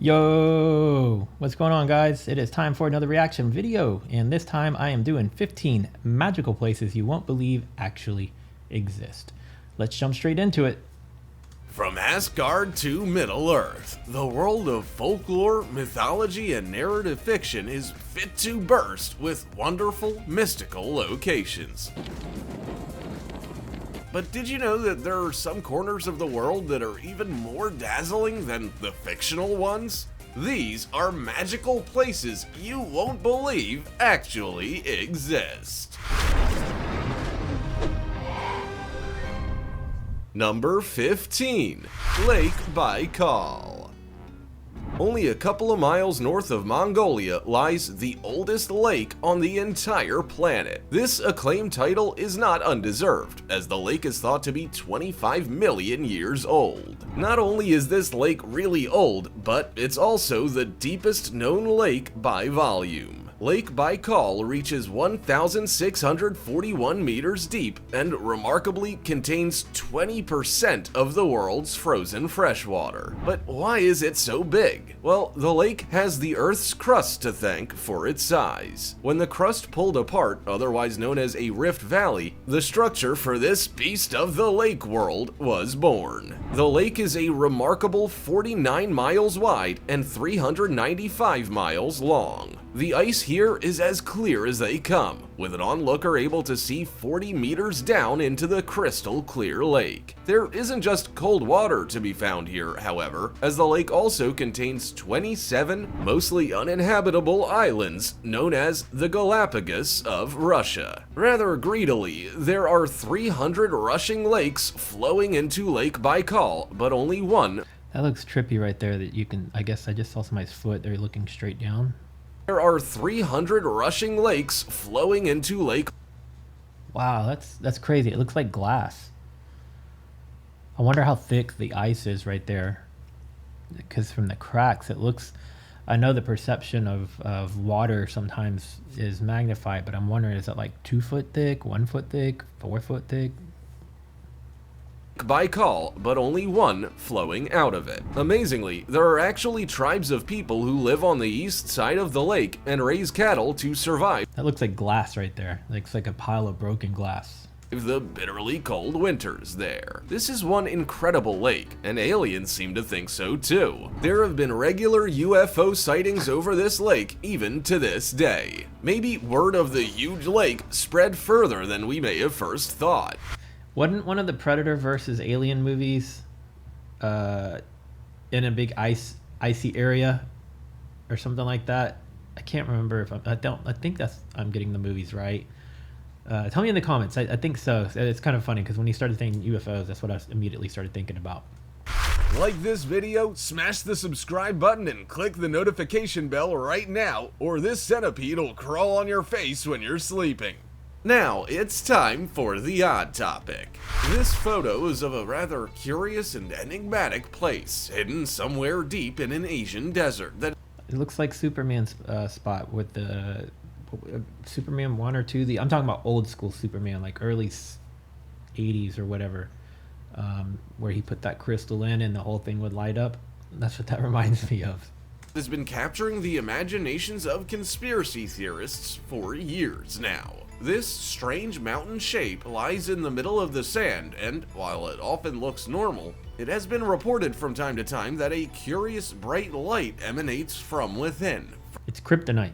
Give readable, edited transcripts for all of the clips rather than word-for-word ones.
Yo, what's going on, guys? It is time for another reaction video, and this time I am doing 15 magical places you won't believe actually exist. Let's jump straight into it. From Asgard to Middle-earth, the world of folklore, mythology, and narrative fiction is fit to burst with wonderful, mystical locations. But did you know that there are some corners of the world that are even more dazzling than the fictional ones? These are magical places you won't believe actually exist. Number 15. Lake Baikal. Only a couple of miles north of Mongolia lies the oldest lake on the entire planet. This acclaimed title is not undeserved, as the lake is thought to be 25 million years old. Not only is this lake really old, but it's also the deepest known lake by volume. Lake Baikal reaches 1,641 meters deep and remarkably contains 20% of the world's frozen freshwater. But why is it so big? Well, the lake has the Earth's crust to thank for its size. When the crust pulled apart, otherwise known as a rift valley, the structure for this beast of the lake world was born. The lake is a remarkable 49 miles wide and 395 miles long. The ice here is as clear as they come, with an onlooker able to see 40 meters down into the crystal clear lake. There isn't just cold water to be found here, however, as the lake also contains 27 mostly uninhabitable islands known as the Galapagos of Russia. Rather greedily, there are 300 rushing lakes flowing into Lake Baikal, but only one. That looks trippy right there that you can, I guess I just saw somebody's foot. They're looking straight down. There are 300 rushing lakes flowing into Lake. Wow, that's crazy. It looks like glass. I wonder how thick the ice is right there, because from the cracks it looks, I know the perception of water sometimes is magnified, but I'm wondering, is it like 2 foot thick, 1 foot thick, 4 foot thick? Baikal, but only one flowing out of it. Amazingly, there are actually tribes of people who live on the east side of the lake and raise cattle to survive. That looks like glass right there. Looks like a pile of broken glass. The bitterly cold winters there. This is one incredible lake, and aliens seem to think so too. There have been regular UFO sightings over this lake even to this day. Maybe word of the huge lake spread further than we may have first thought. Wasn't one of the Predator versus Alien movies in a big icy area or something like that? I can't remember if I think I'm getting the movies right. Tell me in the comments. I think so. It's kind of funny because when you started thinking UFOs, that's what I immediately started thinking about. Like this video, smash the subscribe button and click the notification bell right now, or this centipede will crawl on your face when you're sleeping. Now, it's time for the odd topic. This photo is of a rather curious and enigmatic place, hidden somewhere deep in an Asian desert that... It looks like Superman's spot with the Superman 1 or 2. I'm talking about old school Superman, like early 80s or whatever, where he put that crystal in and the whole thing would light up. That's what that reminds me of. Has been capturing the imaginations of conspiracy theorists for years now. This strange mountain shape lies in the middle of the sand, and while it often looks normal, it has been reported from time to time that a curious bright light emanates from within. It's kryptonite.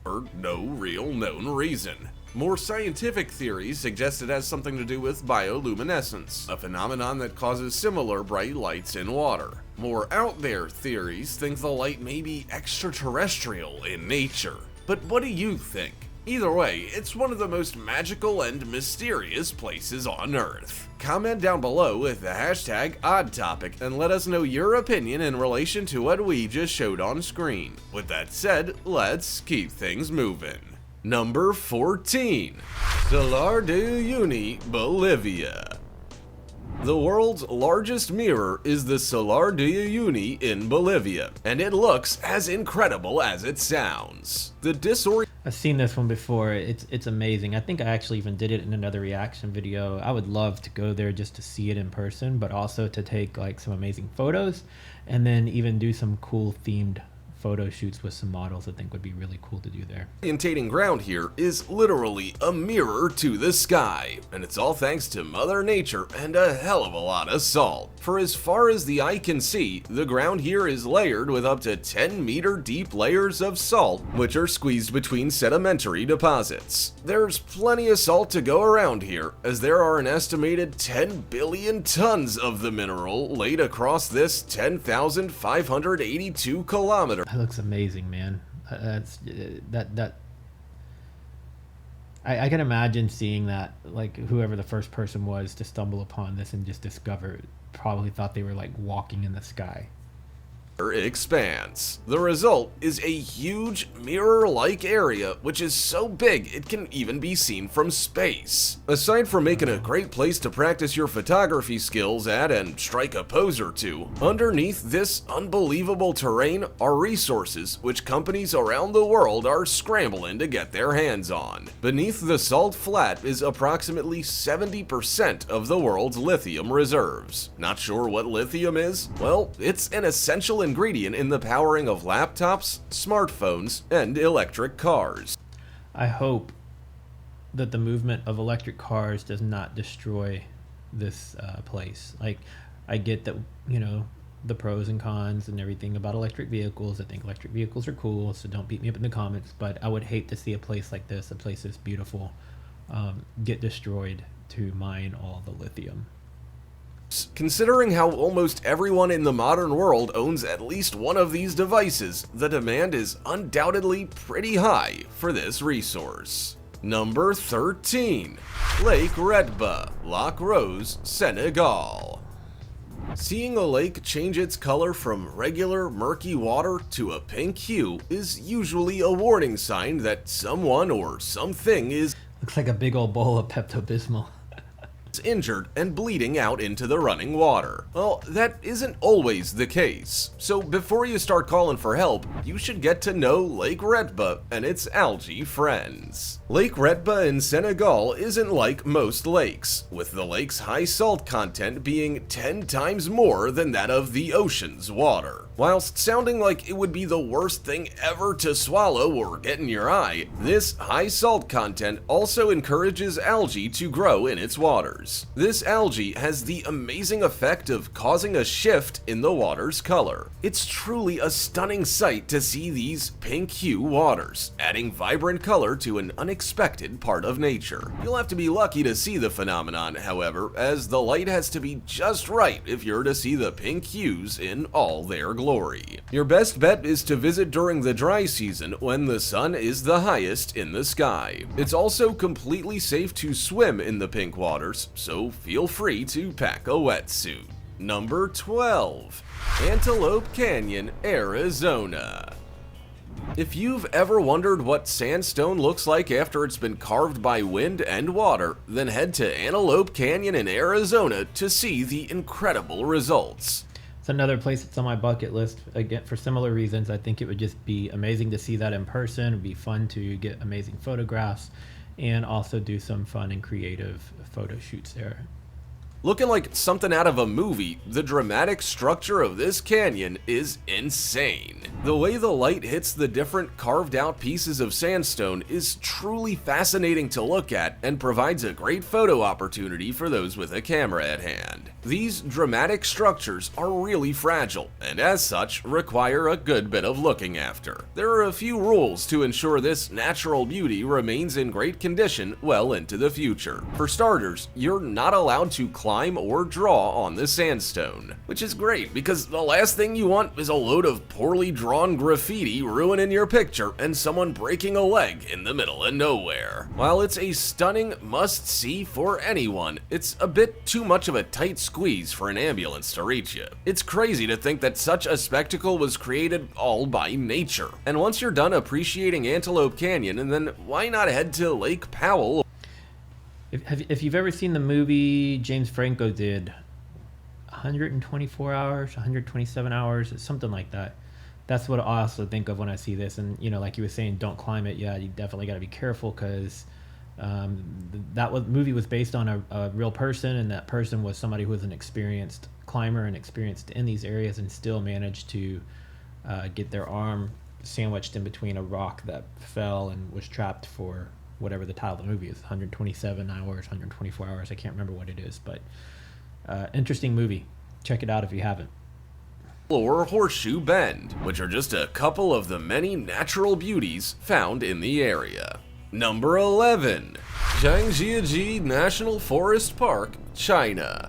For no real known reason. More scientific theories suggest it has something to do with bioluminescence, a phenomenon that causes similar bright lights in water. More out there theories think the light may be extraterrestrial in nature. But what do you think? Either way, it's one of the most magical and mysterious places on Earth. Comment down below with the hashtag OddTopic and let us know your opinion in relation to what we just showed on screen. With that said, let's keep things moving. Number 14. Salar de Uyuni, Bolivia. The world's largest mirror is the Salar de Uyuni in Bolivia, and it looks as incredible as it sounds. I've seen this one before. It's amazing. I think I actually even did it in another reaction video. I would love to go there just to see it in person, but also to take like some amazing photos and then even do some cool themed photo shoots with some models. I think would be really cool to do there. Orientating ground here is literally a mirror to the sky, and it's all thanks to Mother Nature and a hell of a lot of salt. For as far as the eye can see, the ground here is layered with up to 10-meter deep layers of salt, which are squeezed between sedimentary deposits. There's plenty of salt to go around here, as there are an estimated 10 billion tons of the mineral laid across this 10,582 kilometers. That looks amazing, man. I can imagine seeing that, like whoever the first person was to stumble upon this and just discover it, probably thought they were like walking in the sky. Expanse. The result is a huge mirror-like area which is so big it can even be seen from space. Aside from making a great place to practice your photography skills at and strike a pose or two, underneath this unbelievable terrain are resources which companies around the world are scrambling to get their hands on. Beneath the salt flat is approximately 70% of the world's lithium reserves. Not sure what lithium is? Well, it's an essential ingredient in the powering of laptops, smartphones, and electric cars. I hope that the movement of electric cars does not destroy this place. Like, I get that, you know, the pros and cons and everything about electric vehicles. I think electric vehicles are cool, so don't beat me up in the comments, but I would hate to see a place like this, a place that's beautiful, get destroyed to mine all the lithium. Considering how almost everyone in the modern world owns at least one of these devices, the demand is undoubtedly pretty high for this resource. Number 13. Lake Redba, Lac Rose, Senegal. Seeing a lake change its color from regular murky water to a pink hue is usually a warning sign that someone or something is Looks like a big old bowl of Pepto-Bismol. injured and bleeding out into the running water. Well, that isn't always the case. So before you start calling for help, you should get to know Lake Redba and its algae friends. Lake Redba in Senegal isn't like most lakes, with the lake's high salt content being 10 times more than that of the ocean's water. Whilst sounding like it would be the worst thing ever to swallow or get in your eye, this high salt content also encourages algae to grow in its waters. This algae has the amazing effect of causing a shift in the water's color. It's truly a stunning sight to see these pink hue waters, adding vibrant color to an unexpected part of nature. You'll have to be lucky to see the phenomenon, however, as the light has to be just right if you're to see the pink hues in all their glory. Your best bet is to visit during the dry season when the sun is the highest in the sky. It's also completely safe to swim in the pink waters, so feel free to pack a wetsuit. Number 12. Antelope Canyon, Arizona. If you've ever wondered what sandstone looks like after it's been carved by wind and water, then head to Antelope Canyon in Arizona to see the incredible results. It's another place that's on my bucket list, again, for similar reasons. I think it would just be amazing to see that in person. It'd be fun to get amazing photographs and also do some fun and creative photo shoots there. Looking like something out of a movie, the dramatic structure of this canyon is insane. The way the light hits the different carved out pieces of sandstone is truly fascinating to look at and provides a great photo opportunity for those with a camera at hand. These dramatic structures are really fragile and as such require a good bit of looking after. There are a few rules to ensure this natural beauty remains in great condition well into the future. For starters, you're not allowed to climb or draw on the sandstone, which is great because the last thing you want is a load of poorly drawn graffiti ruining your picture and someone breaking a leg in the middle of nowhere. While it's a stunning must-see for anyone, it's a bit too much of a tight squeeze for an ambulance to reach you. It's crazy to think that such a spectacle was created all by nature. And once you're done appreciating Antelope Canyon, and then why not head to Lake Powell? If you've ever seen the movie James Franco did, 124 hours, 127 hours, something like that. That's what I also think of when I see this. And like you were saying, don't climb it. Yeah, you definitely got to be careful, because movie was based on a real person, and that person was somebody who was an experienced climber and experienced in these areas, and still managed to get their arm sandwiched in between a rock that fell and was trapped for whatever the title of the movie is, 127 hours, 124 hours. I can't remember what it is, but interesting movie. Check it out if you haven't. Or Horseshoe Bend, which are just a couple of the many natural beauties found in the area. Number 11. Zhangjiajie National Forest Park, China.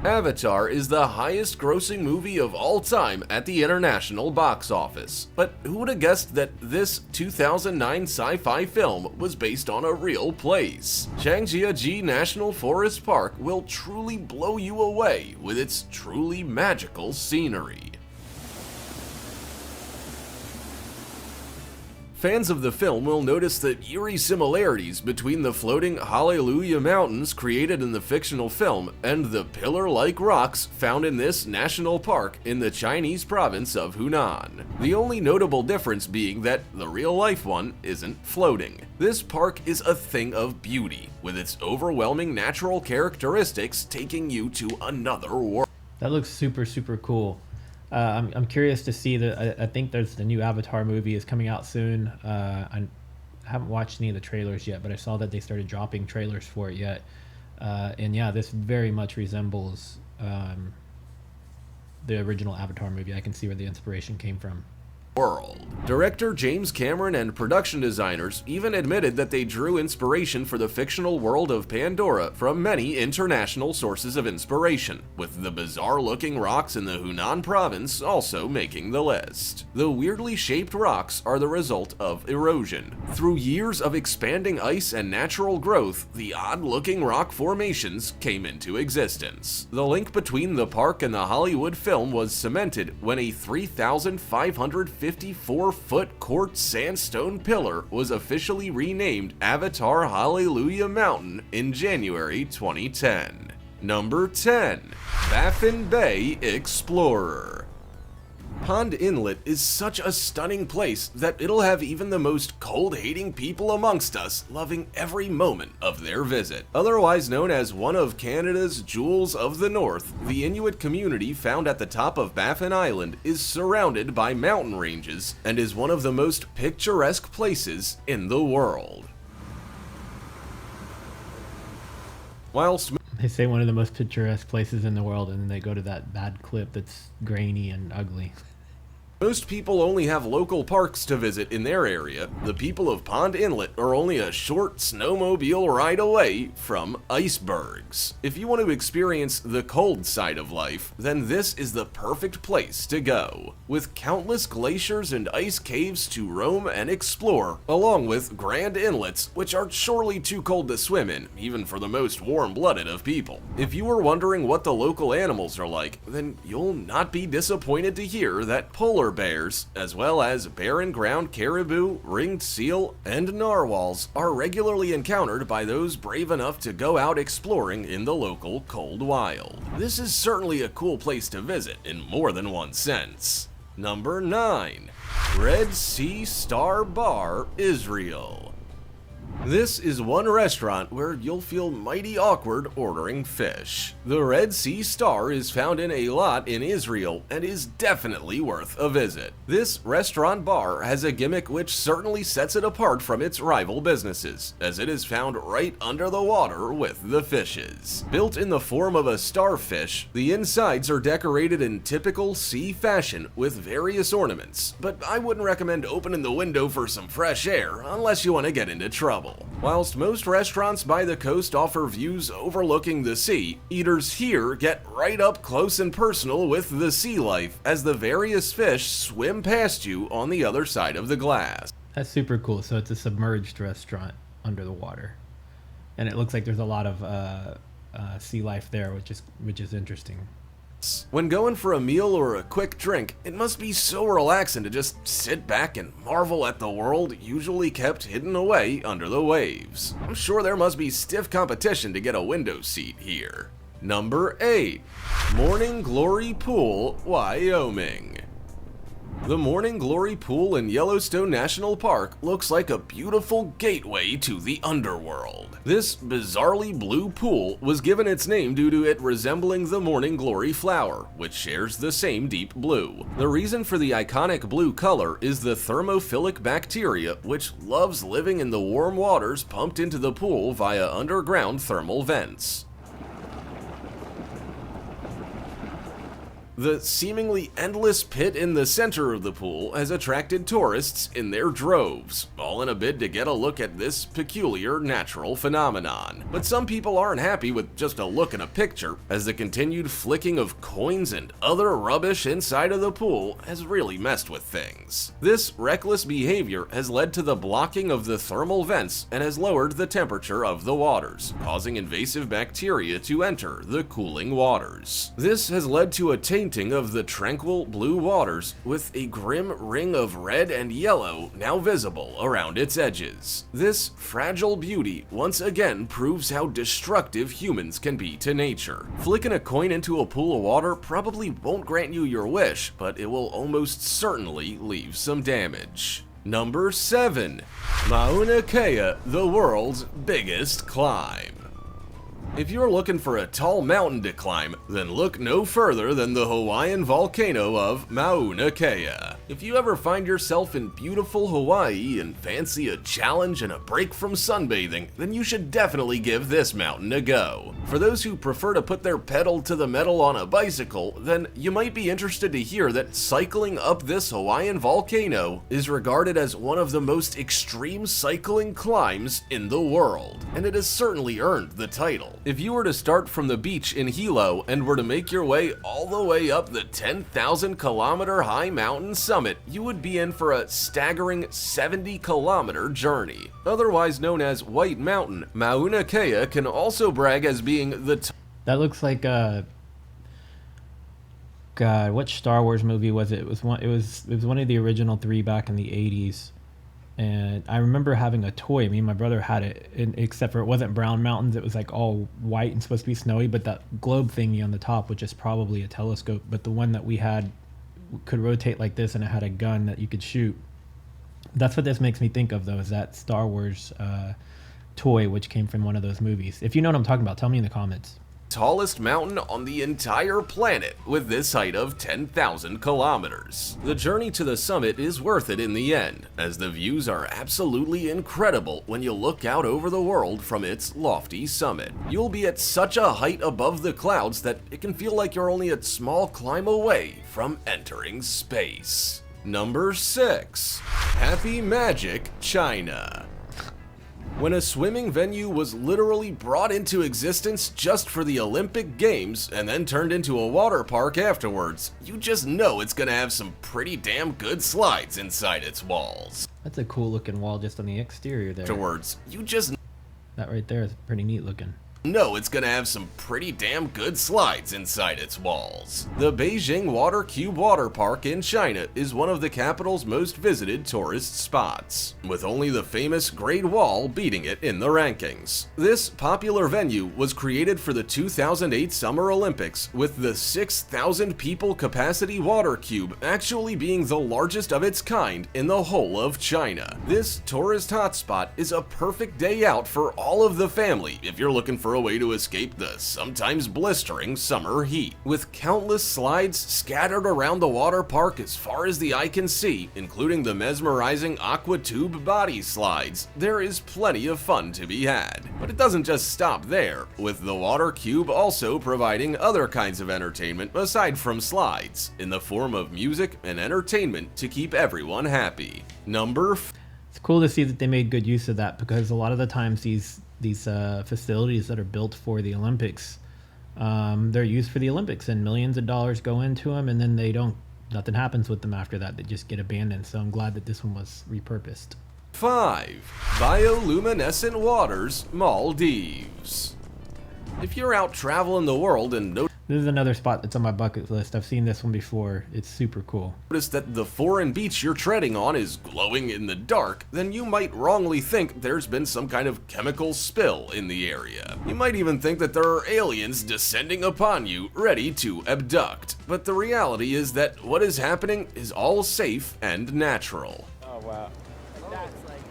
Avatar is the highest grossing movie of all time at the international box office. But who would have guessed that this 2009 sci-fi film was based on a real place? Zhangjiajie National Forest Park will truly blow you away with its truly magical scenery. Fans of the film will notice the eerie similarities between the floating Hallelujah Mountains created in the fictional film and the pillar-like rocks found in this national park in the Chinese province of Hunan. The only notable difference being that the real-life one isn't floating. This park is a thing of beauty, with its overwhelming natural characteristics taking you to another world. That looks super, super cool. I'm curious to see I think there's the new Avatar movie is coming out soon. I haven't watched any of the trailers yet, but I saw that they started dropping trailers for it yet. And yeah, this very much resembles the original Avatar movie. I can see where the inspiration came from. World. Director James Cameron and production designers even admitted that they drew inspiration for the fictional world of Pandora from many international sources of inspiration, with the bizarre-looking rocks in the Hunan province also making the list. The weirdly shaped rocks are the result of erosion. Through years of expanding ice and natural growth, the odd-looking rock formations came into existence. The link between the park and the Hollywood film was cemented when a 3,554-foot quartz sandstone pillar was officially renamed Avatar Hallelujah Mountain in January 2010. Number 10. Baffin Bay Explorer. Pond Inlet is such a stunning place that it'll have even the most cold-hating people amongst us loving every moment of their visit. Otherwise known as one of Canada's jewels of the north, the Inuit community found at the top of Baffin Island is surrounded by mountain ranges and is one of the most picturesque places in the world. Whilst They say one of the most picturesque places in the world, and then they go to that bad clip that's grainy and ugly. most people only have local parks to visit in their area, the people of Pond Inlet are only a short snowmobile ride away from icebergs. If you want to experience the cold side of life, then this is the perfect place to go. With countless glaciers and ice caves to roam and explore, along with grand inlets, which are surely too cold to swim in, even for the most warm-blooded of people. If you were wondering what the local animals are like, then you'll not be disappointed to hear that polar bears, as well as barren ground caribou, ringed seal, and narwhals are regularly encountered by those brave enough to go out exploring in the local cold wild. This is certainly a cool place to visit in more than one sense. Number 9. Red Sea Star Bar, Israel. This is one restaurant where you'll feel mighty awkward ordering fish. The Red Sea Star is found in Eilat in Israel and is definitely worth a visit. This restaurant bar has a gimmick which certainly sets it apart from its rival businesses, as it is found right under the water with the fishes. Built in the form of a starfish, the insides are decorated in typical sea fashion with various ornaments, but I wouldn't recommend opening the window for some fresh air unless you want to get into trouble. Whilst most restaurants by the coast offer views overlooking the sea, eaters here get right up close and personal with the sea life as the various fish swim past you on the other side of the glass. That's super cool. So it's a submerged restaurant under the water, and it looks like there's a lot of sea life there, which is interesting. When going for a meal or a quick drink, it must be so relaxing to just sit back and marvel at the world usually kept hidden away under the waves. I'm sure there must be stiff competition to get a window seat here. Number 8. Morning Glory Pool, Wyoming. The Morning Glory Pool in Yellowstone National Park looks like a beautiful gateway to the underworld. This bizarrely blue pool was given its name due to it resembling the Morning Glory flower, which shares the same deep blue. The reason for the iconic blue color is the thermophilic bacteria, which loves living in the warm waters pumped into the pool via underground thermal vents. The seemingly endless pit in the center of the pool has attracted tourists in their droves, all in a bid to get a look at this peculiar natural phenomenon. But some people aren't happy with just a look in a picture, as the continued flicking of coins and other rubbish inside of the pool has really messed with things. This reckless behavior has led to the blocking of the thermal vents and has lowered the temperature of the waters, causing invasive bacteria to enter the cooling waters. This has led to a tainting of the tranquil blue waters, with a grim ring of red and yellow now visible around its edges. This fragile beauty once again proves how destructive humans can be to nature. Flicking a coin into a pool of water probably won't grant you your wish, but it will almost certainly leave some damage. Number 7. Mauna Kea, the world's biggest climb. If you're looking for a tall mountain to climb, then look no further than the Hawaiian volcano of Mauna Kea. If you ever find yourself in beautiful Hawaii and fancy a challenge and a break from sunbathing, then you should definitely give this mountain a go. For those who prefer to put their pedal to the metal on a bicycle, then you might be interested to hear that cycling up this Hawaiian volcano is regarded as one of the most extreme cycling climbs in the world, and it has certainly earned the title. If you were to start from the beach in Hilo and were to make your way all the way up the 10,000-kilometer high mountain summit, you would be in for a staggering 70-kilometer journey. Otherwise known as White Mountain, Mauna Kea can also brag as being the That looks like God, which Star Wars movie was it? It was one of the original 3 back in the 80s. And I remember having a toy. Me and my brother had it, except for it wasn't brown mountains. It was like all white and supposed to be snowy. But that globe thingy on the top, which is probably a telescope, but the one that we had could rotate like this, and it had a gun that you could shoot. That's what this makes me think of, though, is that Star Wars toy, which came from one of those movies. If you know what I'm talking about, tell me in the comments. Tallest mountain on the entire planet, with this height of 10,000 kilometers. The journey to the summit is worth it in the end, as the views are absolutely incredible when you look out over the world from its lofty summit. You'll be at such a height above the clouds that it can feel like you're only a small climb away from entering space. Number 6. Happy Magic, China. When a swimming venue was literally brought into existence just for the Olympic Games and then turned into a water park afterwards, you just know it's gonna have some pretty damn good slides inside its walls. That's a cool looking wall just on the exterior there. Afterwards, you just That right there is pretty neat looking. know it's gonna have some pretty damn good slides inside its walls. The Beijing Water Cube Water Park in China is one of the capital's most visited tourist spots, with only the famous Great Wall beating it in the rankings. This popular venue was created for the 2008 Summer Olympics, with the 6,000 people capacity water cube actually being the largest of its kind in the whole of China. This tourist hotspot is a perfect day out for all of the family if you're looking for a way to escape the sometimes blistering summer heat. With countless slides scattered around the water park as far as the eye can see, including the mesmerizing aqua tube body slides, there is plenty of fun to be had. But it doesn't just stop there, with the water cube also providing other kinds of entertainment aside from slides, in the form of music and entertainment to keep everyone happy. Number 5. It's cool to see that they made good use of that, because a lot of the times these facilities that are built for the Olympics, they're used for the Olympics, and millions of dollars go into them, and then nothing happens with them after that. They just get abandoned. So I'm glad that this one was repurposed. 5. Bioluminescent waters, Maldives. If you're out traveling the world and This is another spot that's on my bucket list. I've seen this one before. It's super cool. Notice that the foreign beach you're treading on is glowing in the dark, then you might wrongly think there's been some kind of chemical spill in the area. You might even think that there are aliens descending upon you, ready to abduct. But the reality is that what is happening is all safe and natural. Oh wow. That's like,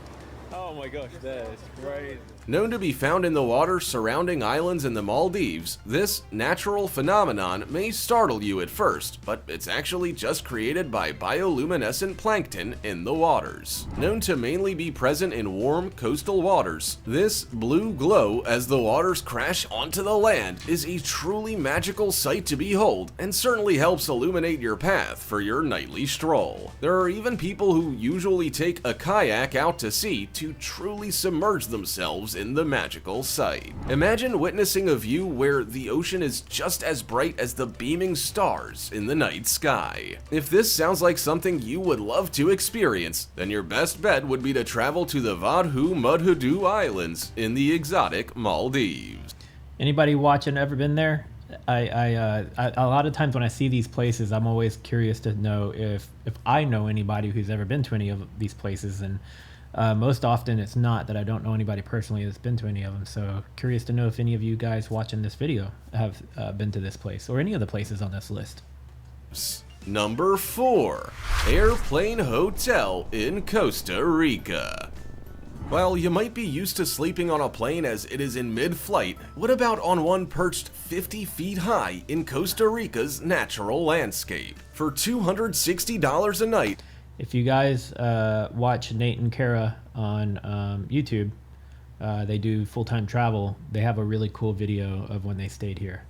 oh my gosh, that is crazy. Known to be found in the water surrounding islands in the Maldives, this natural phenomenon may startle you at first, but it's actually just created by bioluminescent plankton in the waters. Known to mainly be present in warm coastal waters, this blue glow as the waters crash onto the land is a truly magical sight to behold and certainly helps illuminate your path for your nightly stroll. There are even people who usually take a kayak out to sea to truly submerge themselves in the magical sight. Imagine witnessing a view where the ocean is just as bright as the beaming stars in the night sky. If this sounds like something you would love to experience, then your best bet would be to travel to the V280 Islands in the exotic Maldives. Anybody watching ever been there? A lot of times when I see these places, I'm always curious to know if I know anybody who's ever been to any of these places, and most often it's not that I don't know anybody personally that's been to any of them. So curious to know if any of you guys watching this video have been to this place or any of the places on this list. Number 4. Airplane Hotel in Costa Rica. While you might be used to sleeping on a plane as it is in mid-flight, what about on one perched 50 feet high in Costa Rica's natural landscape? For $260 a night, if you guys watch Nate and Kara on YouTube, they do full-time travel. They have a really cool video of when they stayed here.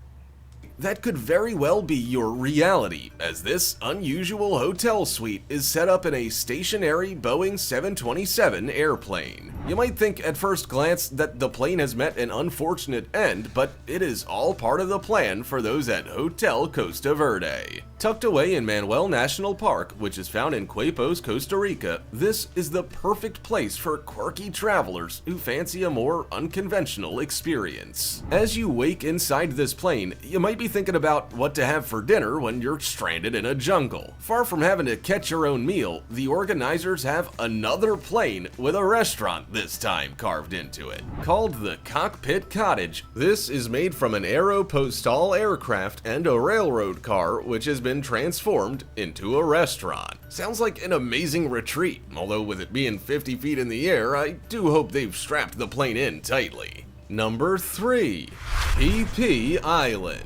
that could very well be your reality, as this unusual hotel suite is set up in a stationary Boeing 727 airplane. You might think at first glance that the plane has met an unfortunate end, but it is all part of the plan for those at Hotel Costa Verde. Tucked away in Manuel National Park, which is found in Quepos, Costa Rica, this is the perfect place for quirky travelers who fancy a more unconventional experience. As you wake inside this plane, you might be thinking about what to have for dinner when you're stranded in a jungle. Far from having to catch your own meal, the organizers have another plane with a restaurant this time carved into it. Called the Cockpit Cottage, this is made from an Aeropostale aircraft and a railroad car which has been transformed into a restaurant. Sounds like an amazing retreat, although with it being 50 feet in the air, I do hope they've strapped the plane in tightly. Number 3. PP Island.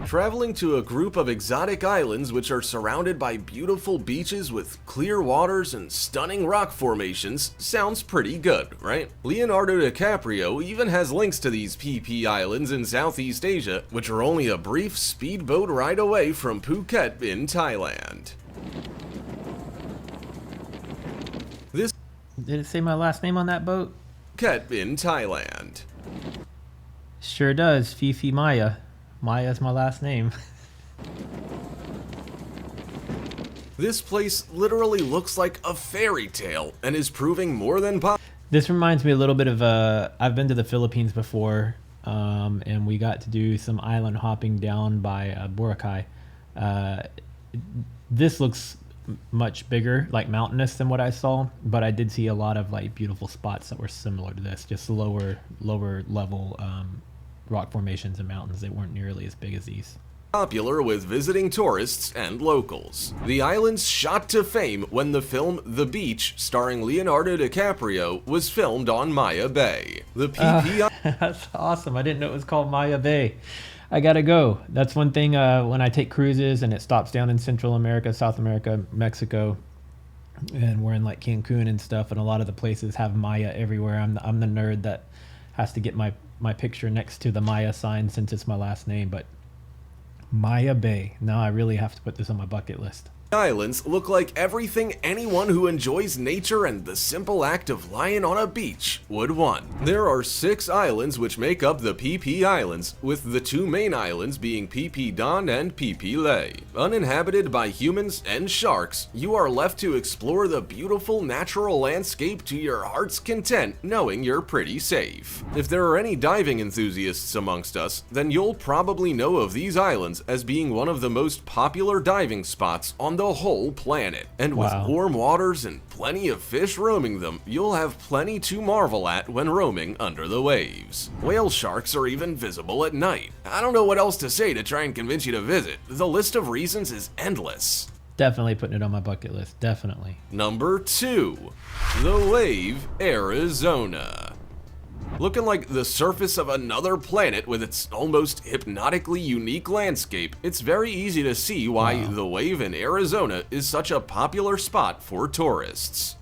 Traveling to a group of exotic islands which are surrounded by beautiful beaches with clear waters and stunning rock formations sounds pretty good, right? Leonardo DiCaprio even has links to these PP Islands in Southeast Asia, which are only a brief speedboat ride away from Phuket in Thailand. Did it say my last name on that boat? Phuket in Thailand. Sure does. Fifi Maya. Maya's my last name. This place literally looks like a fairy tale and is proving more than possible. This reminds me a little bit of I've been to the Philippines before, and we got to do some island hopping down by Boracay. This looks much bigger, like mountainous than what I saw, but I did see a lot of like beautiful spots that were similar to this, just lower level rock formations and mountains. They weren't nearly as big as these. Popular with visiting tourists and locals. The island's shot to fame when the film The Beach, starring Leonardo DiCaprio, was filmed on Maya Bay. The PP That's awesome. I didn't know it was called Maya Bay. I gotta go. That's one thing when I take cruises and it stops down in Central America, South America, Mexico, and we're in like Cancun and stuff, and a lot of the places have Maya everywhere. I'm the nerd that has to get my picture next to the Maya sign since it's my last name, but Maya Bay. Now I really have to put this on my bucket list. Islands look like everything anyone who enjoys nature and the simple act of lying on a beach would want. There are 6 islands which make up the PP Islands, with the 2 main islands being PP Don and PP Lay. Uninhabited by humans and sharks, you are left to explore the beautiful natural landscape to your heart's content, knowing you're pretty safe. If there are any diving enthusiasts amongst us, then you'll probably know of these islands as being one of the most popular diving spots on the whole planet. And with warm waters and plenty of fish roaming them, you'll have plenty to marvel at when roaming under the waves. Whale sharks are even visible at night. I don't know what else to say to try and convince you to visit. The list of reasons is endless. Definitely putting it on my bucket list, definitely. Number 2, The Wave, Arizona. Looking like the surface of another planet with its almost hypnotically unique landscape, it's very easy to see why The Wave in Arizona is such a popular spot for tourists.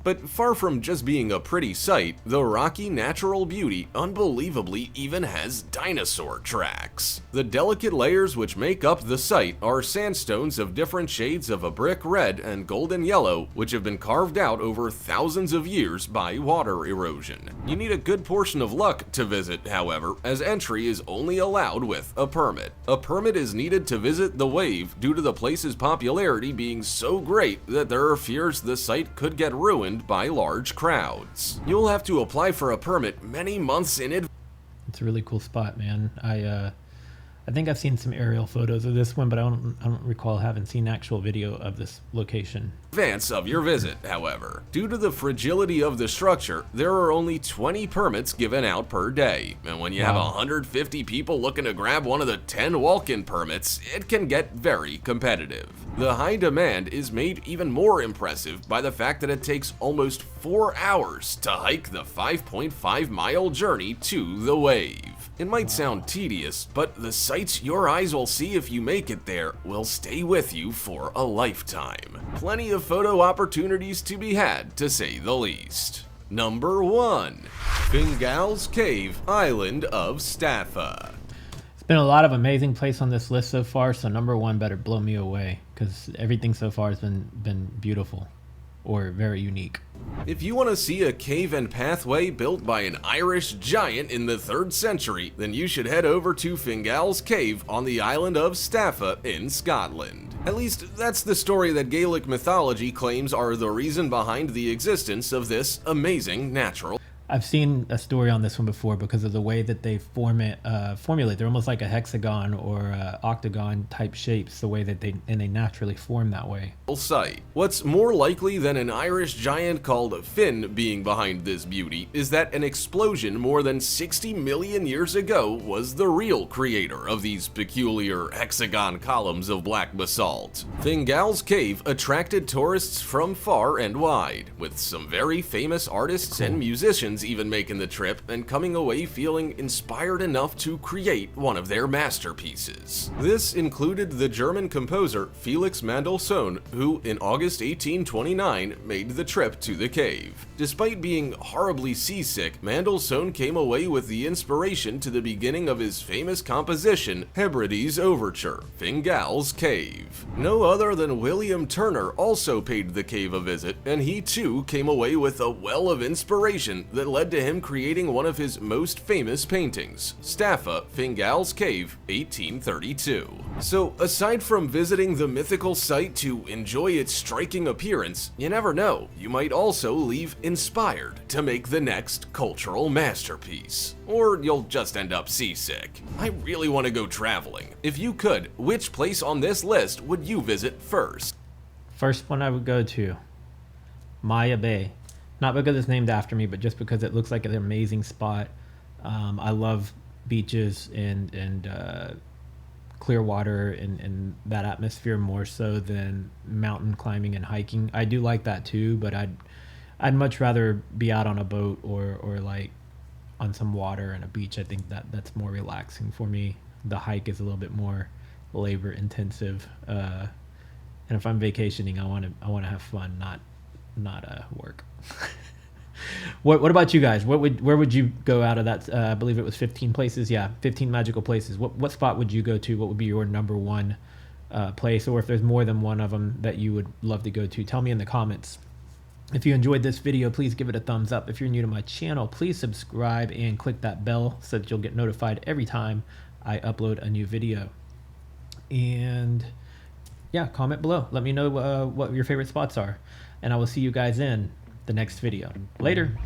But far from just being a pretty sight, the rocky natural beauty unbelievably even has dinosaur tracks. The delicate layers which make up the site are sandstones of different shades of a brick red and golden yellow, which have been carved out over thousands of years by water erosion. You need a good portion of luck to visit, however, as entry is only allowed with a permit. A permit is needed to visit the Wave due to the place's popularity being so great that there are fears the site could get ruined by large crowds. You'll have to apply for a permit many months in advance. It's a really cool spot, man. I think I've seen some aerial photos of this one, but I don't recall having seen actual video of this location. Advance of your visit, however. Due to the fragility of the structure, there are only 20 permits given out per day, and when you have 150 people looking to grab one of the 10 walk-in permits, it can get very competitive. The high demand is made even more impressive by the fact that it takes almost 4 hours to hike the 5.5-mile journey to the Wave. It might sound tedious, but the sights your eyes will see if you make it there will stay with you for a lifetime. Plenty of photo opportunities to be had, to say the least. Number 1. Fingal's Cave, Island of Staffa. It's been a lot of amazing places on this list so far, so number 1 better blow me away, because everything so far has been beautiful or very unique. If you want to see a cave and pathway built by an Irish giant in the 3rd century, then you should head over to Fingal's Cave on the island of Staffa in Scotland. At least, that's the story that Gaelic mythology claims are the reason behind the existence of this amazing natural. I've seen a story on this one before because of the way that they formulate. They're almost like a hexagon or octagon type shapes, the way that they naturally form that way. Site. What's more likely than an Irish giant called Finn being behind this beauty is that an explosion more than 60 million years ago was the real creator of these peculiar hexagon columns of black basalt. Fingal's Cave attracted tourists from far and wide, with some very famous artists and musicians even making the trip and coming away feeling inspired enough to create one of their masterpieces. This included the German composer Felix Mendelssohn, who in August 1829 made the trip to the cave. Despite being horribly seasick, Mendelssohn came away with the inspiration to the beginning of his famous composition, Hebrides Overture, Fingal's Cave. No other than William Turner also paid the cave a visit, and he too came away with a well of inspiration that led to him creating one of his most famous paintings, Staffa, Fingal's Cave, 1832. So, aside from visiting the mythical site to enjoy its striking appearance, you never know, you might also leave inspired to make the next cultural masterpiece. Or you'll just end up seasick. I really want to go traveling. If you could, which place on this list would you visit first? First one I would go to, Maya Bay. Not because it's named after me, but just because it looks like an amazing spot. I love beaches and clear water and that atmosphere more so than mountain climbing and hiking. I do like that too, but I'd much rather be out on a boat or like on some water and a beach. I think that's more relaxing for me. The hike is a little bit more labor intensive, and if I'm vacationing, I want to have fun, not work. What about you guys? Where would you go out of that? I believe it was 15 places. Yeah, 15 magical places. What spot would you go to? What would be your number one place, or if there's more than one of them that you would love to go to? Tell me in the comments. If you enjoyed this video, please give it a thumbs up. If you're new to my channel, please subscribe and click that bell so that you'll get notified every time I upload a new video. And yeah, comment below. Let me know what your favorite spots are. And I will see you guys in the next video. Later.